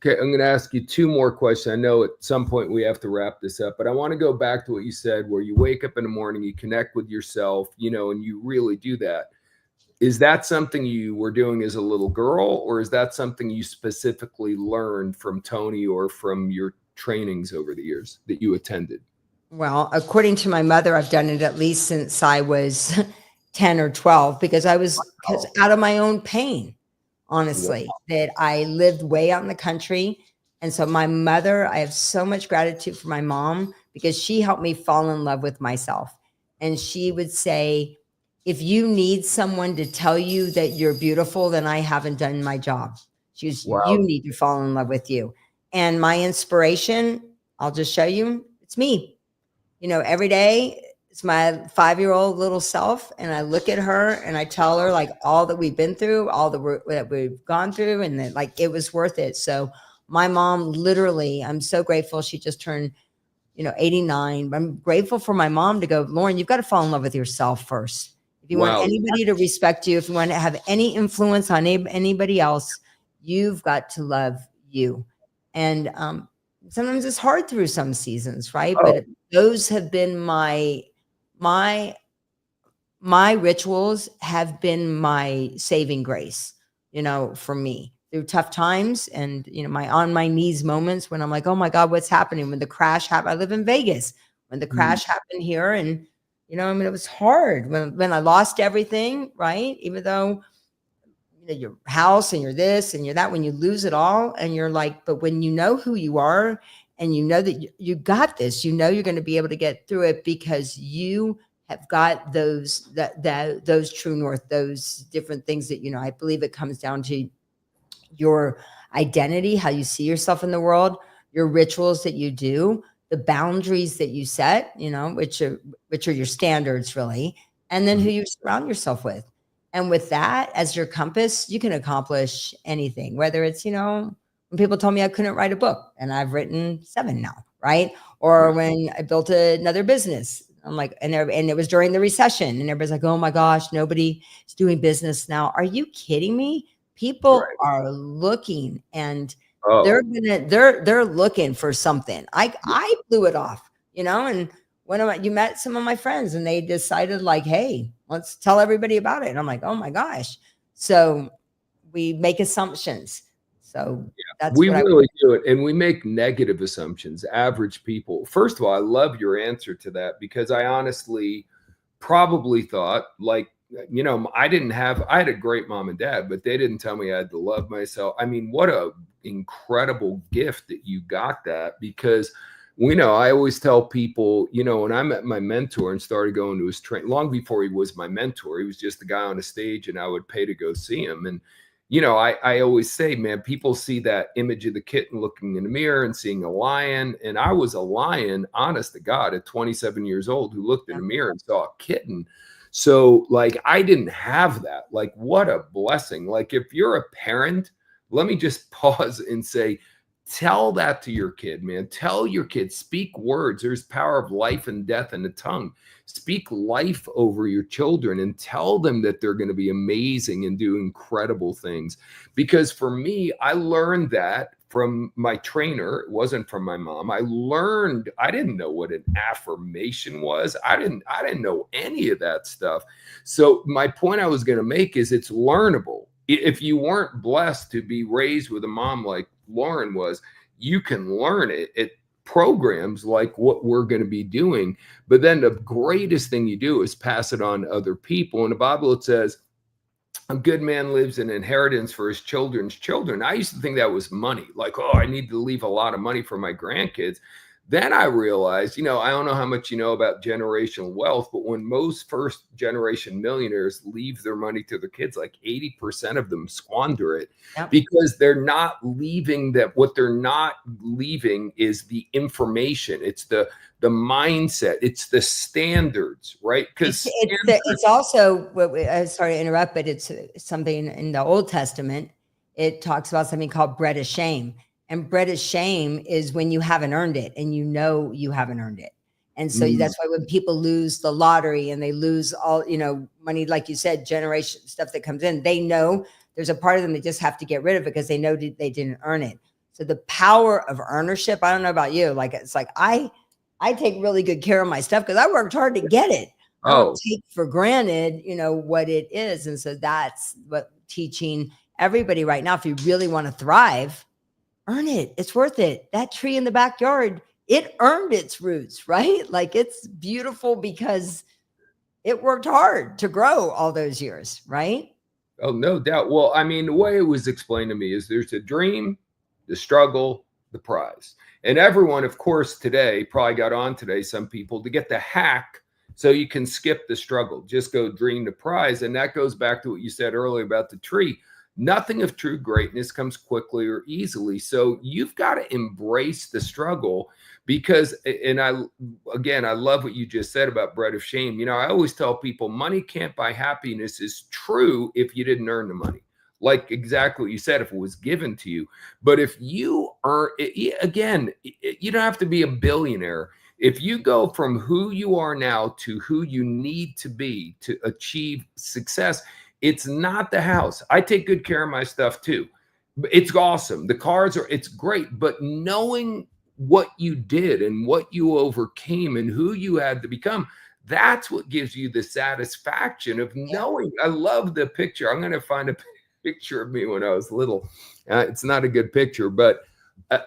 Okay, I'm going to ask you two more questions. I know at some point we have to wrap this up, but I want to go back to what you said, where you wake up in the morning, you connect with yourself, and you really do that. Is that something you were doing as a little girl, or is that something you specifically learned from Tony or from your trainings over the years that you attended? Well, according to my mother, I've done it at least since I was 10 or 12, because because Oh, out of my own pain, wow. honestly, that I lived way out in the country. And so my mother, I have so much gratitude for my mom, because she helped me fall in love with myself. And she would say, if you need someone to tell you that you're beautiful, then I haven't done my job. You Wow. need to fall in love with you. And my inspiration, I'll just show you, it's me. Every day it's my 5-year-old little self. And I look at her and I tell her all that we've been through, all the work that we've gone through, and that it was worth it. So my mom, literally, I'm so grateful. She just turned, 89. I'm grateful for my mom to go, Loren, you've got to fall in love with yourself first. If you want Wow. anybody to respect you, if you want to have any influence on anybody else, you've got to love you. And sometimes it's hard through some seasons, right? Oh, But those have been my my rituals have been my saving grace, for me. through tough times and, my on my knees moments when I'm like, oh my God, what's happening? When the crash happened, I live in Vegas. When the Mm. crash happened here, and it was hard when I lost everything, right? Even though your house and you're this and you're that, when you lose it all and you're like, but when you know who you are and you know that you got this, you're going to be able to get through it because you have got those true north, those different things that, I believe it comes down to your identity, how you see yourself in the world, your rituals that you do, the boundaries that you set, which are your standards really, and then who Mhm. you surround yourself with. And with that as your compass, you can accomplish anything, whether it's, when people told me I couldn't write a book and I've written 7 now, right? Or Right. when I built another business, I'm like, and it was during the recession and everybody's like, oh my gosh, nobody is doing business now. Are you kidding me? People Right. are looking and Oh, they're looking for something. I blew it off, and you met some of my friends and they decided like, hey, let's tell everybody about it. And I'm like, oh my gosh. So we make assumptions. So that's we what I really do it. And we make negative assumptions, average people. First of all, I love your answer to that because I honestly probably thought like, I had a great mom and dad, but they didn't tell me I had to love myself. I mean, what a incredible gift that you got that because I always tell people, when I met my mentor and started going to his train long before he was my mentor, he was just the guy on a stage and I would pay to go see him. And I always say, man, people see that image of the kitten looking in the mirror and seeing a lion. And I was a lion, honest to God, at 27 years old, who looked in yeah. the mirror and saw a kitten. So, like, I didn't have that. Like, what a blessing. Like, if you're a parent, let me just pause and say, tell that to your kid, man. Tell your kid, speak words. There's power of life and death in the tongue. Speak life over your children and tell them that they're going to be amazing and do incredible things. Because for me, I learned that from my trainer. It wasn't from my mom. I didn't know what an affirmation was. I didn't know any of that stuff. So my point I was going to make is it's learnable. If you weren't blessed to be raised with a mom like Loren was, you can learn it. It programs like what we're going to be doing. But then the greatest thing you do is pass it on to other people. In the Bible, it says, a good man leaves an inheritance for his children's children. I used to think that was money. Like, oh, I need to leave a lot of money for my grandkids. Then I realized, I don't know how much you know about generational wealth, but when most first generation millionaires leave their money to their kids, like 80% of them squander it Yep. because they're not leaving that. What they're not leaving is the information. It's the mindset. It's the standards, right? It's Because it's the it's also sorry to interrupt, but it's something in the Old Testament. It talks about something called bread of shame, and bread of shame is when you haven't earned it, and you haven't earned it, and so that's why when people lose the lottery and they lose all money, like you said, generation stuff that comes in, they know there's a part of them they just have to get rid of because they know they didn't earn it. So the power of ownership. I don't know about you, like it's like I take really good care of my stuff because I worked hard to get it. I don't oh, take for granted, what it is. And so that's what teaching everybody right now. If you really want to thrive, earn it. It's worth it. That tree in the backyard, it earned its roots, right? Like it's beautiful because it worked hard to grow all those years, right? oh, no doubt. Well, I mean, the way it was explained to me is there's a dream, the struggle, the prize. And everyone, of course, today probably got on today, some people, to get the hack so you can skip the struggle. Just go dream the prize. And that goes back to what you said earlier about the tree. Nothing of true greatness comes quickly or easily. So you've got to embrace the struggle because, and I love what you just said about bread of shame. I always tell people money can't buy happiness is true if you didn't earn the money. Like exactly what you said, if it was given to you. But if you earn it, again, you don't have to be a billionaire. If you go from who you are now to who you need to be to achieve success, it's not the house. I take good care of my stuff too. It's awesome. The cars it's great. But knowing what you did and what you overcame and who you had to become, that's what gives you the satisfaction of Yeah. knowing. I love the picture. I'm going to find a picture of me when I was little. It's not a good picture, but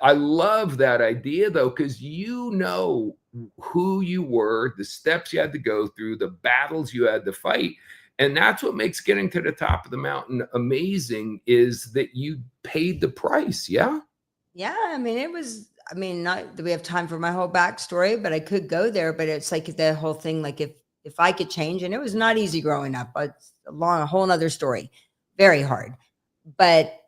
I love that idea though, because you know who you were, the steps you had to go through, the battles you had to fight. And that's what makes getting to the top of the mountain amazing, is that you paid the price. Yeah. Yeah, I mean, not that we have time for my whole backstory, but I could go there. But it's like the whole thing, like if I could change, and it was not easy growing up, but it's a whole nother story, very hard. But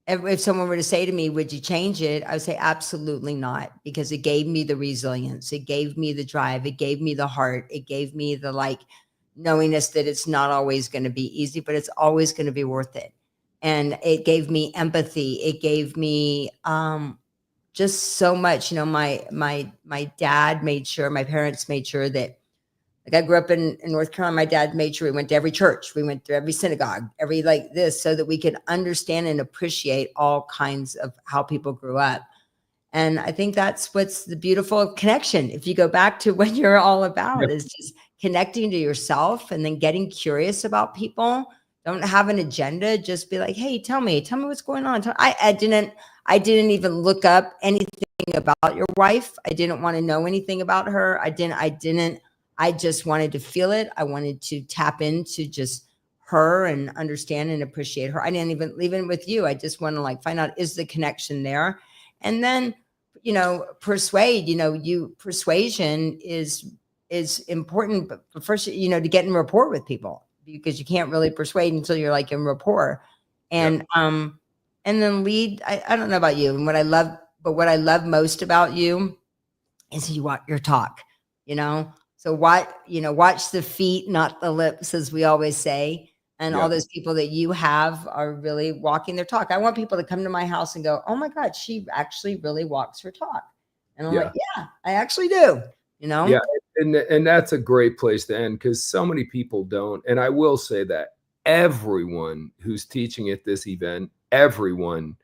if someone were to say to me, would you change it? I would say absolutely not, because it gave me the resilience. It gave me the drive. It gave me the heart. It gave me the knowingness that it's not always going to be easy, but it's always going to be worth it. And it gave me empathy. It gave me just so much. My dad made sure, my parents made sure that, I grew up in North Carolina. My dad made sure we went to every church. We went to every synagogue, every this, so that we could understand and appreciate all kinds of how people grew up. And I think that's what's the beautiful connection. If you go back to what you're all about, is just connecting to yourself and then getting curious about people. Don't have an agenda. Just be like, hey, tell me what's going on. I didn't even look up anything about your wife. I didn't want to know anything about her. I just wanted to feel it. I wanted to tap into just her and understand and appreciate her. I didn't even with you. I just want to find out, is the connection there? And then, persuade, persuasion is important, but first, to get in rapport with people, because you can't really persuade until you're in rapport. And, and then lead. I don't know about you, and what I love most about you is you walk your talk, So watch the feet, not the lips, as we always say. And all those people that you have are really walking their talk. I want people to come to my house and go, oh my God, she actually really walks her talk. And I'm like, yeah, I actually do, Yeah. And that's a great place to end, because so many people don't. And I will say that everyone who's teaching at this event, everyone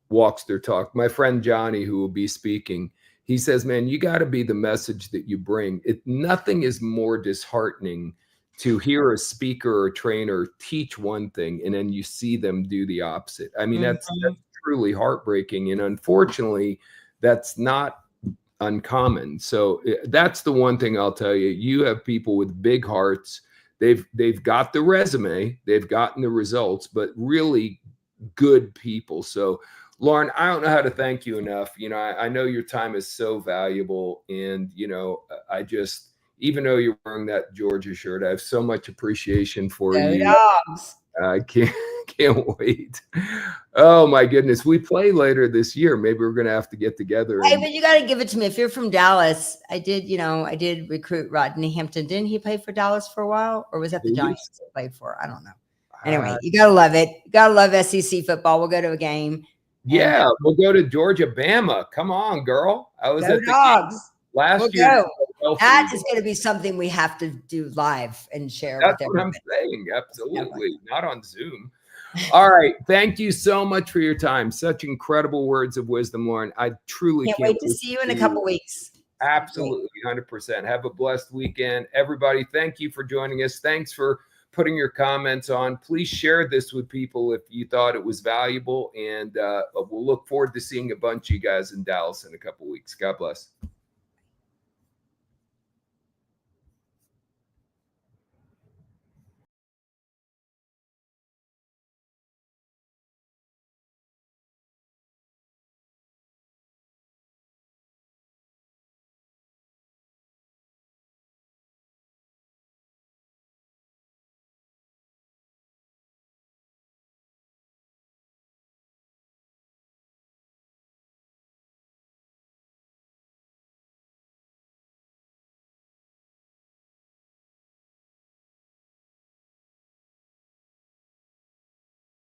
walks their talk. My friend Johnny, who will be speaking, he says, man, you got to be the message that you bring. Nothing is more disheartening to hear a speaker or trainer teach one thing and then you see them do the opposite. I mean, that's truly heartbreaking. And unfortunately, that's not uncommon. So that's the one thing I'll tell you. You have people with big hearts. They've got the resume, they've gotten the results, but really good people. So Loren, I don't know how to thank you enough. I know your time is so valuable. And, I just, even though you're wearing that Georgia shirt, I have so much appreciation for you. Dogs. I can't wait. Oh my goodness. We play later this year. Maybe we're going to have to get together. Hey, but you got to give it to me. If you're from Dallas, I did recruit Rodney Hampton. Didn't he play for Dallas for a while? Or was that the Giants he played for? I don't know. Anyway, you got to love it. You got to love SEC football. We'll go to a game. Yeah, we'll go to Georgia, Bama. Come on, girl. I was at the Dogs. Last year. That is going to be something we have to do live and share. That's what I'm saying. Absolutely. Not on Zoom. All right. Thank you so much for your time. Such incredible words of wisdom, Loren. I truly can't wait to see you in a couple weeks. Absolutely. 100%. Have a blessed weekend. Everybody, thank you for joining us. Thanks for putting your comments on. Please share this with people if you thought it was valuable. And we'll look forward to seeing a bunch of you guys in Dallas in a couple weeks. God bless.